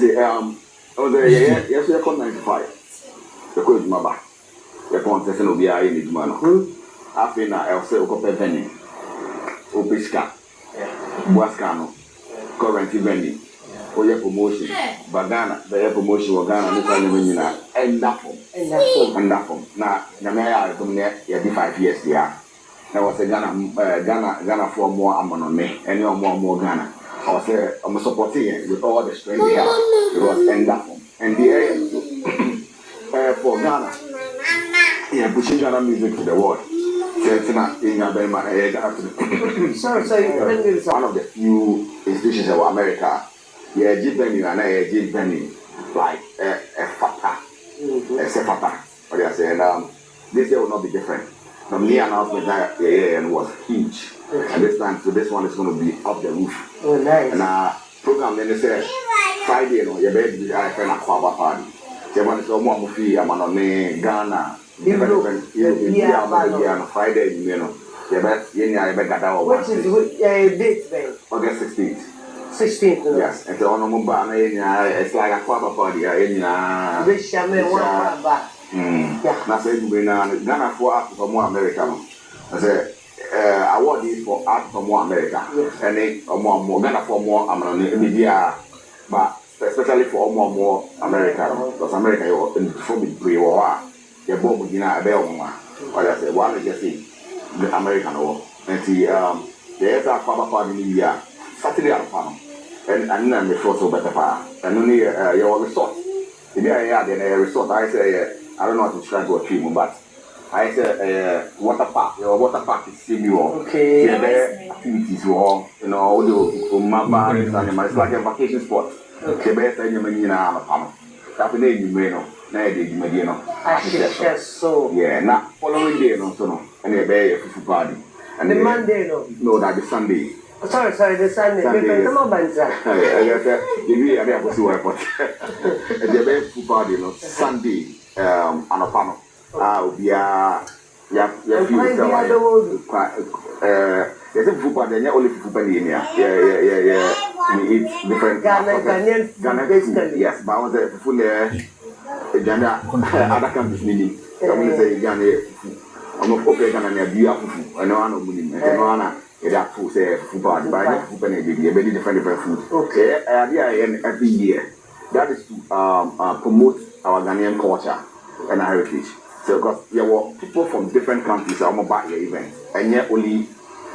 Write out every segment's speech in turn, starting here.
say oh the yes we come 95 the code maba the point say no be aye ni duma no afi na I say o venue o piska buaska no current venue o ye promotion bagana the promotion o Ghana ni kwa ni na end up na me ya to me ya be 5 years there na was Ghana for more amonome any more Ghana I was I'm supporting it with all the strength they have. It was end up and the area for Ghana yeah pushing Ghana music to the world. So one of the few institutions of America yeah venue and a venue like a fata a sepata what they say and this year will not be different. The new announcement that and was huge. And this time, so this one is going to be up the roof. Oh, nice. And program then they said Friday, your baby, I find a Kwaba party. They want to more movie. I'm on Ghana. Different Friday, you know. The best, I bet that. Which is date then? August 16th. 16th. Yes, and the Honorable it's like a Kwaba party. Yeah, that's it. Ghana for art for more America. I say award is for art for more America. And they more Ghana for more media, but especially for more America. Because America in for the pre-war, the bomb in a bell. Or I say one just see the American war. And see there's a party in India Saturday at Panama. And then before so better far. And only your resort. Yeah, then a resort. I say. I don't know how to describe what you but I said water park. Your water park is similar. Okay. There activities all all the it's like a vacation spot. Okay. Best thing you may know. That's the name you may know. So yeah, now following day no so no. And a bear fufu party. And the Monday no that is Sunday. Sorry, the Sunday. Come on, Banza. I said the day I was to airport. And the bear fufu party no Sunday. Anopano. Yeah, there's a food party, only food party in here. Yeah. We eat different Ghanaian food. Yes, but I was a full Ghana, other countries needing. I'm going to say Ghana. I'm not okay, Ghana, beautiful. I know I'm not moving. I know I'm not food, say food party, but I get food party, very different food. Okay, every year. That is to promote our Ghanaian culture and our heritage. So, because there were people from different countries that are back your event, and yet only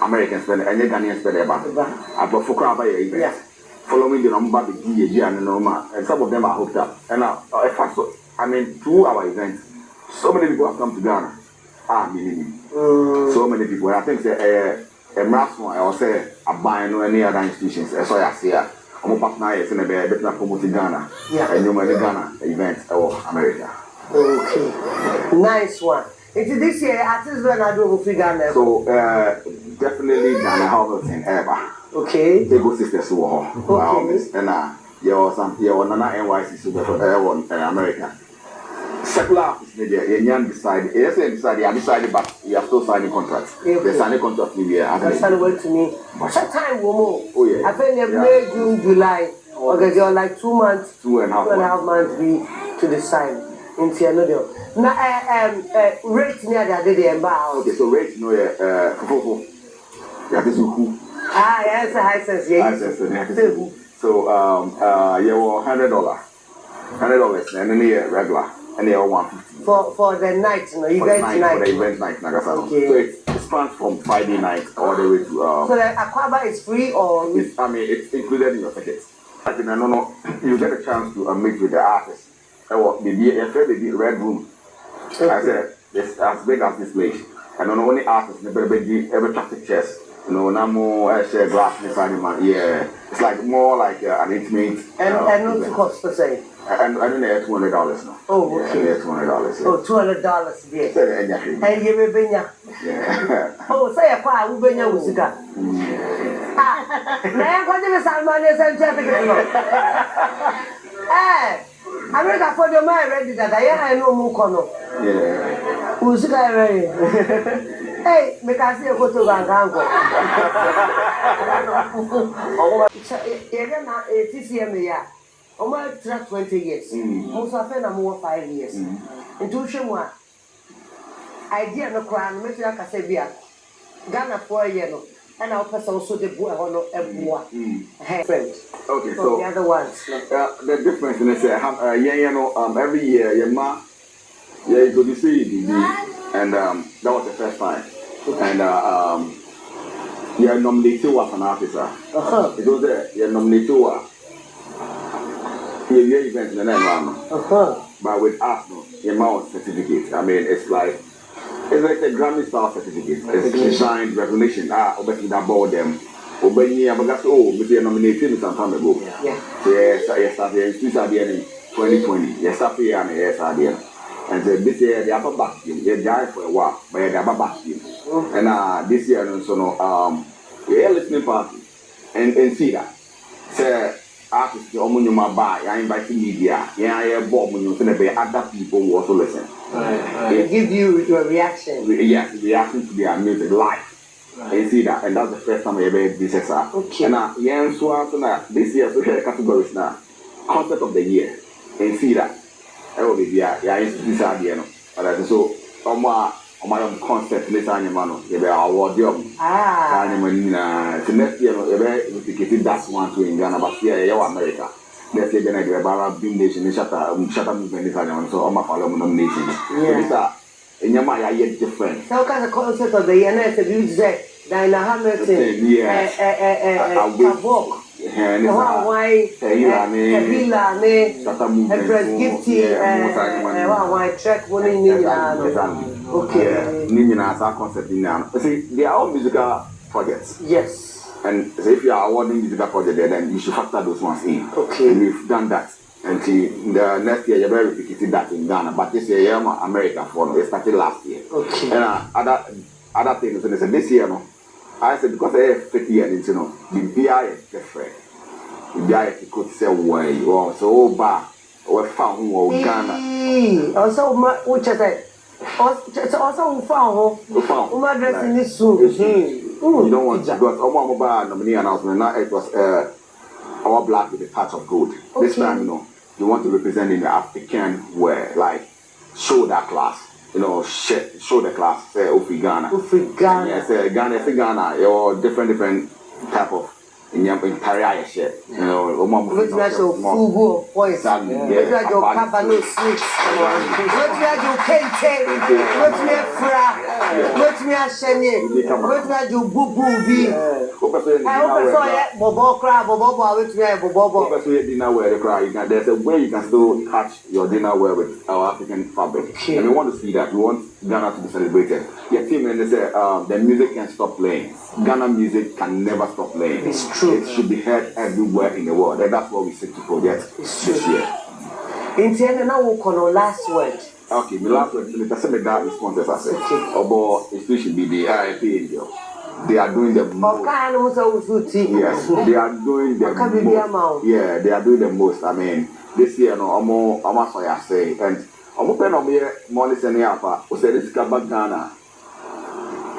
Americans spend, and yet Ghanaians spend about. But for crowd your event, following the number the DAG and normal, and some of them are hooked up. And now, I mean, through our events, so many people have come to Ghana. So many people. I think a marathon, I will say, a buying no any other institutions. So I say. I'm a partner in the better promoting Ghana. Yeah. And you know Ghana event or America. Okay. Nice one. It's this year, at least when I do free Ghana. So definitely Ghana Hamilton ever. Okay. They go sisters who are okay. And you're Nana NYC super for America. Secular artists, they decide. Yes, they decided, but you have still signing contracts. They sign a contract with you. That's not work to me. Sometimes, oh yeah. I think May, June, July. Okay, you're like 2 months, 2.5 months to decide. Into another. Now, rate near the other day about. Okay, so rate no yeah, this is who. Yes, high sense. Yeah. So you were $100, and then regular. And they are 150 for the night, no event night. For the event night, okay. So it spans from Friday night all the way to. So the Aquaba is free or? It's included in your tickets. I think no, you get a chance to meet with the artist. Maybe a red room. Okay. I said it's as big as this place. And not only artists, every traffic chairs. No more share glass inside man. Yeah, it's like more like an intimate. And not to cost per se. And I don't know $200 now. Oh, okay. Yeah, $200. Oh, $200. Yes. And you will be yeah. Oh, say a car, we bring your music. Now, what is the money? America for your mind ready that I know Mukono. Yeah. Who's ready? Hey, because you go to Gango. almost 20 years. Most of them are more 5 years. Intuition one idea no crown, make like I say, Ghana for a year, and our person also the boy or everyone. Friend. Okay, so the other ones. The difference in this, every year, your ma, you go to see and that was the first time. And you're nominated as an officer. It was there, you're nominated your event in the environment. But with us, no, your mouth certificate. I mean, it's like a Grammy style certificate. It's designed recognition. Obviously that bought them. Obey but that's we were nominated some time ago. Yes, yes, 2020. Yes, yes, and this year they have a back team. They died for a while, but they have a back team. And this year, we're listening party and see that. Say, artists, I invite media. I bomb when you other people who also listen. They give you your reaction. Yes, reaction to their music live. You see that, and that's the first time I ever did this. Okay. And this year, so here categories now, concept of the year. And see that. I will be this idea. But so, my concept, let's say, you award you. The next year, we that one to in Ghana, but here, America. Let's say, then I do a Beam Nation, shut up movement, so I'm a follow nomination. In your mind, I get different. So, kind of concept of the year, and you say, Diana Hamilton, walk. Why track okay. Concept in now. See, they are all musical projects. Yes. And so if you are awarding musical project there, then you should factor those ones in. Okay. And we've done that. And see, the next year you're very repeating that in Ghana, but this year America for it started last year. Okay. And other things, and they said this year, I said because I have 50 years, the BI is different. The BI could say why or so bad or found who Ghana. Also, which I said, also found my dress in this suit. You don't want to because our mobile nominee announcement now it was our black with a touch of gold. Okay. This time, you want to represent in the African way, like show that class. Show the class, say Ghana. Yes, Ghana, your different type of in career shit. Which was your fugu voice, which was your cabano sweets, which was your kente, which me fra, which me a shenye, which was your bubu bi. I hope so. Bobo crab, bobo, which me a bobo. Dinner wear the cry. There's a way you can still catch your dinner wear with our African fabric, and we want to see that. We want Ghana to be celebrated. Your team and they say the music can stop playing. Ghana music can never stop playing. It's true. It should be heard everywhere in the world. And that's what we seek to project this year. In the end, now we'll call last word. Okay, my last word is the that responses I said. About it should be the RIP Angel. They are doing the most. Yes, they are doing the most. Yeah, they are doing the most. I mean, this year, I'm say, and I'm pen on here money sending up. We say this back Ghana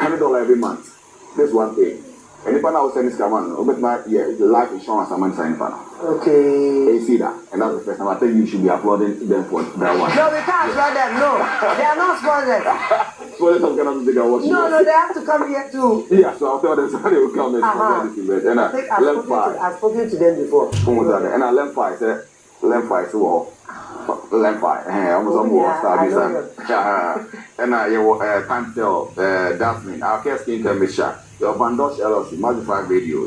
$100 every month. That's one thing. Anybody now send this command, the life insurance I'm signing for. Okay. You see that? And that's the first time I think you should be applauding them for that one. No, we can't applaud them. No, they are not sponsored. Sponsors of Ghana Music Awards. No, they have to come here too. Yeah, so I'll tell them so they will come and sponsor this event. And I've spoken to them before. And I learned five. So almost start this. And time tell Daphne, our care skin commission, your Bandosh LLC, Magnified Radio,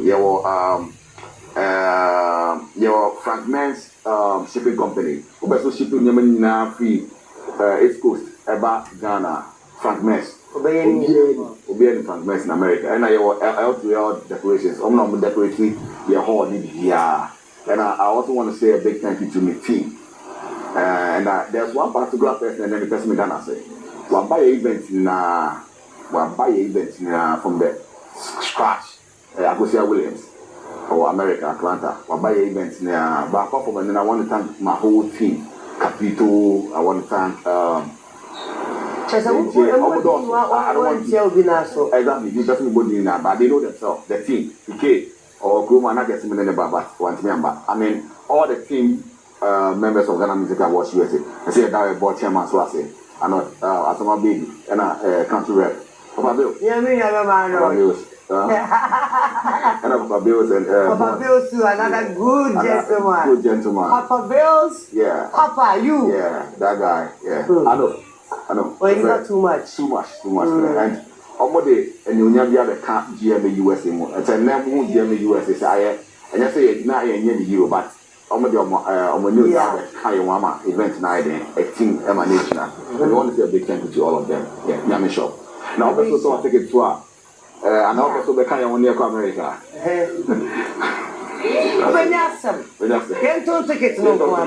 your Frank Men's shipping company, who also shipping Yemen free East Coast, Eba, Ghana, Frank Men's. Obeying Frank Men's in America, and your L2L decorations, I'm not decorating your whole yeah. And I also want to say a big thank you to my team. And there's one particular person, and then the person Ghana say, we'll buy events from the scratch. Agosia Williams or America, Atlanta. We'll buy events now. But apart from and then I want to thank my whole team. Capito, I want to thank exactly, you definitely body in but they know themselves, the team, PK or Gruma, not get similar but one member. I mean, all the team members of Ghana Music Awards USA. I say that board chairman so I say, I know as my baby and country rep. Papa Bill. Yeah, me, Papa Bills. And Papa Bills and Papa Bills too, another good gentleman. Good gentleman. Papa Bills? Yeah. Papa, you? Yeah, that guy. Yeah. I know. Well, it's not too much. Too much. And Omode and you never have a GMA USA. It's a name GMA USA. Say, and I say it's not a year, but Omode news that Kayawama event night a team emanation. We want to say a big thank you to all of them. Yeah, Yami Shop. Now, also, I take it to and also the Kayawama near America. When you have some, get 2 tickets, no more.